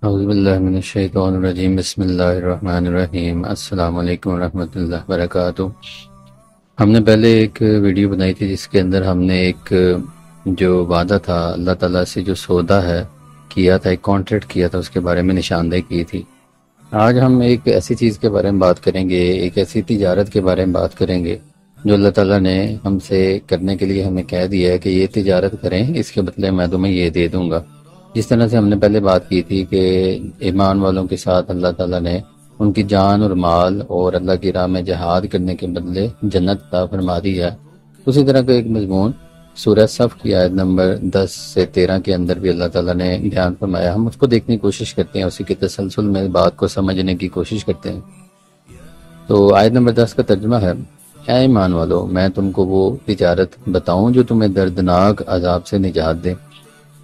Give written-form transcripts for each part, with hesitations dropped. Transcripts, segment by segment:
اعوذ باللہ من الشیطان الرجیم، بسم اللہ الرحمن الرحیم۔ السلام علیکم ورحمۃ اللہ وبرکاتہ۔ ہم نے پہلے ایک ویڈیو بنائی تھی جس کے اندر ہم نے ایک جو وعدہ تھا اللہ تعالیٰ سے، جو سودا ہے کیا تھا، ایک کانٹریکٹ کیا تھا، اس کے بارے میں نشاندہی کی تھی۔ آج ہم ایک ایسی چیز کے بارے میں بات کریں گے، ایک ایسی تجارت کے بارے میں بات کریں گے جو اللہ تعالیٰ نے ہم سے کرنے کے لیے ہمیں کہہ دیا ہے کہ یہ تجارت کریں، اس کے بدلے میں تمہیں یہ دے دوں گا۔ جس طرح سے ہم نے پہلے بات کی تھی کہ ایمان والوں کے ساتھ اللہ تعالیٰ نے ان کی جان اور مال اور اللہ کی راہ میں جہاد کرنے کے بدلے جنت عطا فرما دی ہے، اسی طرح کا ایک مضمون سورہ صف کی آیت نمبر 10 سے 13 کے اندر بھی اللہ تعالیٰ نے بیان فرمایا۔ ہم اس کو دیکھنے کی کوشش کرتے ہیں، اسی کے تسلسل میں بات کو سمجھنے کی کوشش کرتے ہیں۔ تو آیت نمبر 10 کا ترجمہ ہے: اے ایمان والو، میں تم کو وہ تجارت بتاؤں جو تمہیں دردناک عذاب سے نجات دے۔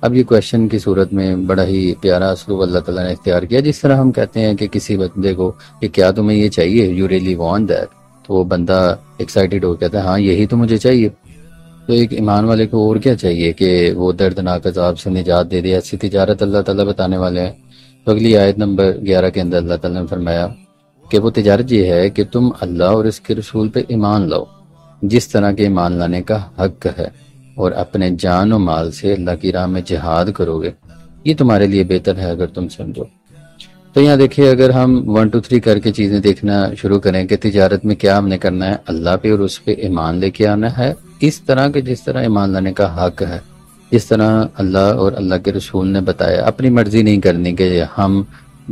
اب یہ کویشچن کی صورت میں بڑا ہی پیارا اسلوب اللہ تعالیٰ نے اختیار کیا۔ جس طرح ہم کہتے ہیں کہ کسی بندے کو کہ کیا تمہیں یہ چاہیے، یو ریلی وانٹ دیٹ، تو وہ بندہ ایکسائٹیڈ ہو کہتا ہے ہاں یہی تو مجھے چاہیے۔ تو ایک ایمان والے کو اور کیا چاہیے کہ وہ دردناک عذاب سے نجات دے دے، ایسی تجارت اللہ تعالیٰ بتانے والے ہیں۔ تو اگلی آیت نمبر 11 کے اندر اللہ تعالیٰ نے فرمایا کہ وہ تجارت یہ ہے کہ تم اللہ اور اس کے رسول پہ ایمان لاؤ جس طرح کے ایمان لانے کا حق ہے، اور اپنے جان و مال سے اللہ کی راہ میں جہاد کرو گے، یہ تمہارے لیے بہتر ہے اگر تم سمجھو۔ تو یہاں دیکھیے، اگر ہم 1 2 3 کر کے چیزیں دیکھنا شروع کریں کہ تجارت میں کیا ہم نے کرنا ہے، اللہ پہ اور اس پہ ایمان لے کے آنا ہے، اس طرح کہ جس طرح ایمان لانے کا حق ہے، جس طرح اللہ اور اللہ کے رسول نے بتایا۔ اپنی مرضی نہیں کرنی کہ ہم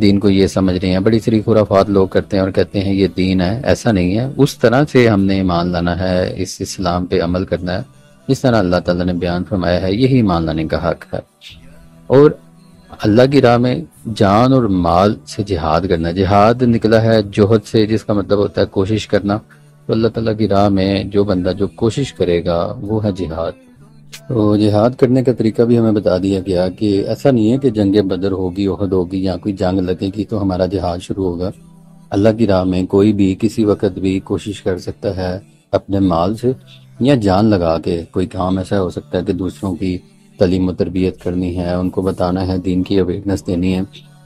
دین کو یہ سمجھ رہے ہیں، بڑی سری خرافات لوگ کرتے ہیں اور کہتے ہیں یہ دین ہے، ایسا نہیں ہے۔ اس طرح سے ہم نے ایمان لانا ہے، اس اسلام پہ عمل کرنا ہے جس طرح اللہ تعالیٰ نے بیان فرمایا ہے، یہی ایمان لانے کا حق ہے۔ اور اللہ کی راہ میں جان اور مال سے جہاد کرنا، جہاد نکلا ہے جوہد سے، جس کا مطلب ہوتا ہے کوشش کرنا۔ تو اللہ تعالیٰ کی راہ میں جو بندہ جو کوشش کرے گا وہ ہے جہاد۔ تو جہاد کرنے کا طریقہ بھی ہمیں بتا دیا گیا کہ ایسا نہیں ہے کہ جنگ بدر ہوگی، احد ہوگی یا کوئی جنگ لگے گی تو ہمارا جہاد شروع ہوگا۔ اللہ کی راہ میں کوئی بھی کسی وقت بھی کوشش کر سکتا ہے اپنے مال سے یا جان لگا کے۔ کوئی کام ایسا ہو سکتا ہے کہ دوسروں کی تعلیم و تربیت کرنی ہے، ان کو بتانا ہے، دین کی اویئرنیس دینی ہے،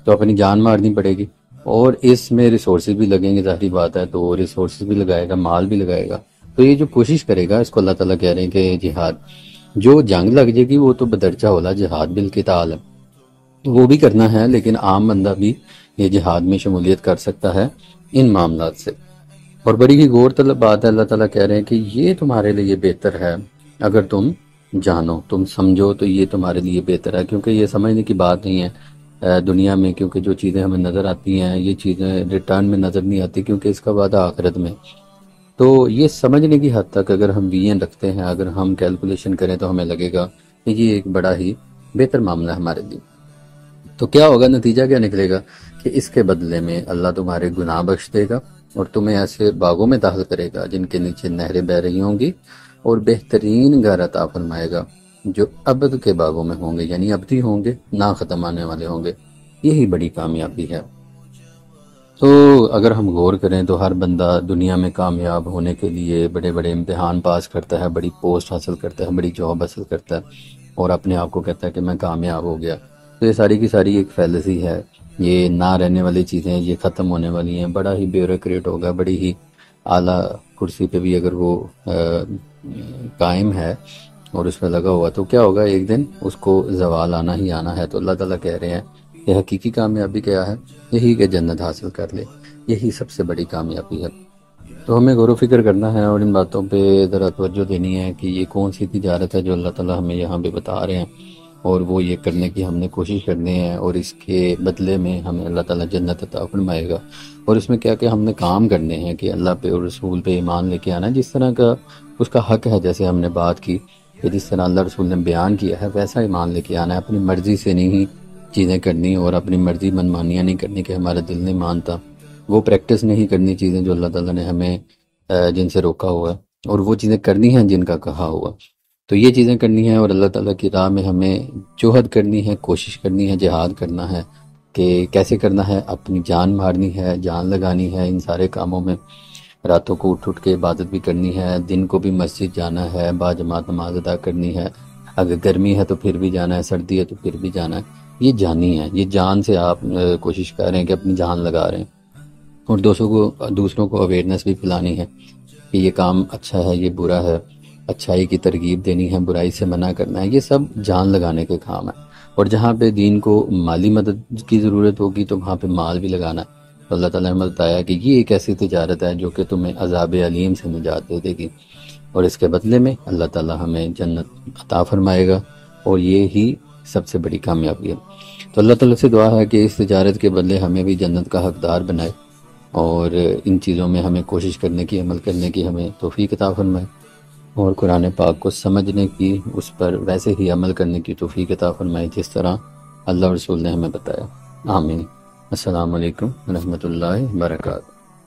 تو اپنی جان مارنی پڑے گی، اور اس میں ریسورسز بھی لگیں گے، ظاہری بات ہے، تو ریسورسز بھی لگائے گا، مال بھی لگائے گا۔ تو یہ جو کوشش کرے گا اس کو اللہ تعالیٰ کہہ رہے ہیں کہ جہاد۔ جو جنگ لگ جائے گی وہ تو بدرجہ اولا جہاد بالقتال ہے، تو وہ بھی کرنا ہے، لیکن عام بندہ بھی یہ جہاد میں شمولیت کر سکتا ہے ان معاملات سے۔ اور بڑی ہی غور طلب بات ہے، اللہ تعالیٰ کہہ رہے ہیں کہ یہ تمہارے لیے بہتر ہے اگر تم جانو، تم سمجھو، تو یہ تمہارے لیے بہتر ہے، کیونکہ یہ سمجھنے کی بات نہیں ہے دنیا میں، کیونکہ جو چیزیں ہمیں نظر آتی ہیں یہ چیزیں ریٹرن میں نظر نہیں آتی، کیونکہ اس کا وعدہ آخرت میں۔ تو یہ سمجھنے کی حد تک اگر ہم وین رکھتے ہیں، اگر ہم کیلکولیشن کریں تو ہمیں لگے گا کہ یہ ایک بڑا ہی بہتر معاملہ ہے ہمارے لیے۔ تو کیا ہوگا، نتیجہ کیا نکلے گا کہ اس کے بدلے میں اللہ تمہارے گناہ بخش دے گا اور تمہیں ایسے باغوں میں داخل کرے گا جن کے نیچے نہریں بہہ رہی ہوں گی، اور بہترین گھر عطا فرمائے گا جو ابد کے باغوں میں ہوں گے، یعنی ابدی ہوں گے، نہ ختم آنے والے ہوں گے۔ یہی بڑی کامیابی ہے۔ تو اگر ہم غور کریں تو ہر بندہ دنیا میں کامیاب ہونے کے لیے بڑے بڑے امتحان پاس کرتا ہے، بڑی پوسٹ حاصل کرتا ہے، بڑی جاب حاصل کرتا ہے، اور اپنے آپ کو کہتا ہے کہ میں کامیاب ہو گیا۔ تو یہ ساری کی ساری ایک فیلسی ہے، یہ نہ رہنے والی چیزیں، یہ ختم ہونے والی ہیں۔ بڑا ہی بیوروکریٹ ہوگا، بڑی ہی اعلیٰ کرسی پہ بھی اگر وہ قائم ہے اور اس پہ لگا ہوا، تو کیا ہوگا، ایک دن اس کو زوال آنا ہی آنا ہے۔ تو اللہ تعالیٰ کہہ رہے ہیں کہ حقیقی کامیابی کیا ہے، یہی کہ جنت حاصل کر لے، یہی سب سے بڑی کامیابی ہے۔ تو ہمیں غور و فکر کرنا ہے اور ان باتوں پہ ذرا توجہ دینی ہے کہ یہ کون سی تجارت ہے جو اللہ تعالیٰ ہمیں یہاں پہ بتا رہے ہیں، اور وہ یہ کرنے کی ہم نے کوشش کرنی ہے، اور اس کے بدلے میں ہمیں اللہ تعالیٰ جنت عطا فرمائے گا۔ اور اس میں کیا کہ ہم نے کام کرنے ہیں کہ اللہ پہ اور رسول پہ ایمان لے کے آنا ہے، جس طرح کا اس کا حق ہے، جیسے ہم نے بات کی کہ جس طرح اللہ رسول نے بیان کیا ہے ویسا ایمان لے کے آنا ہے۔ اپنی مرضی سے نہیں چیزیں کرنی، اور اپنی مرضی منمانیاں نہیں کرنی کہ ہمارا دل نہیں مانتا، وہ پریکٹس نہیں کرنی چیزیں جو اللہ تعالیٰ نے ہمیں جن سے روکا ہوا ہے، اور وہ چیزیں کرنی ہیں جن کا کہا ہوا۔ تو یہ چیزیں کرنی ہیں، اور اللہ تعالیٰ کی راہ میں ہمیں جوہد کرنی ہے، کوشش کرنی ہے، جہاد کرنا ہے۔ کہ کیسے کرنا ہے، اپنی جان مارنی ہے، جان لگانی ہے ان سارے کاموں میں، راتوں کو اٹھ کے عبادت بھی کرنی ہے، دن کو بھی مسجد جانا ہے، با جماعت نماز ادا کرنی ہے، اگر گرمی ہے تو پھر بھی جانا ہے، سردی ہے تو پھر بھی جانا ہے۔ یہ جانی ہے، یہ جان سے آپ کوشش کر رہے ہیں کہ اپنی جان لگا رہے ہیں، اور دوسروں کو اویئرنیس بھی پھیلانی ہے کہ یہ کام اچھا ہے، یہ برا ہے، اچھائی کی ترغیب دینی ہے، برائی سے منع کرنا ہے، یہ سب جان لگانے کے کام ہے۔ اور جہاں پہ دین کو مالی مدد کی ضرورت ہوگی تو وہاں پہ مال بھی لگانا ہے۔ تو اللہ تعالیٰ نے بتایا کہ یہ ایک ایسی تجارت ہے جو کہ تمہیں عذاب علیم سے نجات دے دے گی، اور اس کے بدلے میں اللہ تعالیٰ ہمیں جنت عطا فرمائے گا، اور یہ ہی سب سے بڑی کامیابی ہے۔ تو اللہ تعالیٰ سے دعا ہے کہ اس تجارت کے بدلے ہمیں بھی جنت کا حقدار بنائے، اور ان چیزوں میں ہمیں کوشش کرنے کی، عمل کرنے کی ہمیں توفیق عطا فرمائے، اور قرآن پاک کو سمجھنے کی، اس پر ویسے ہی عمل کرنے کی توفیق عطا فرمائے جس طرح اللہ رسول نے ہمیں بتایا۔ آمین۔ السلام علیکم ورحمۃ اللہ وبرکاتہ۔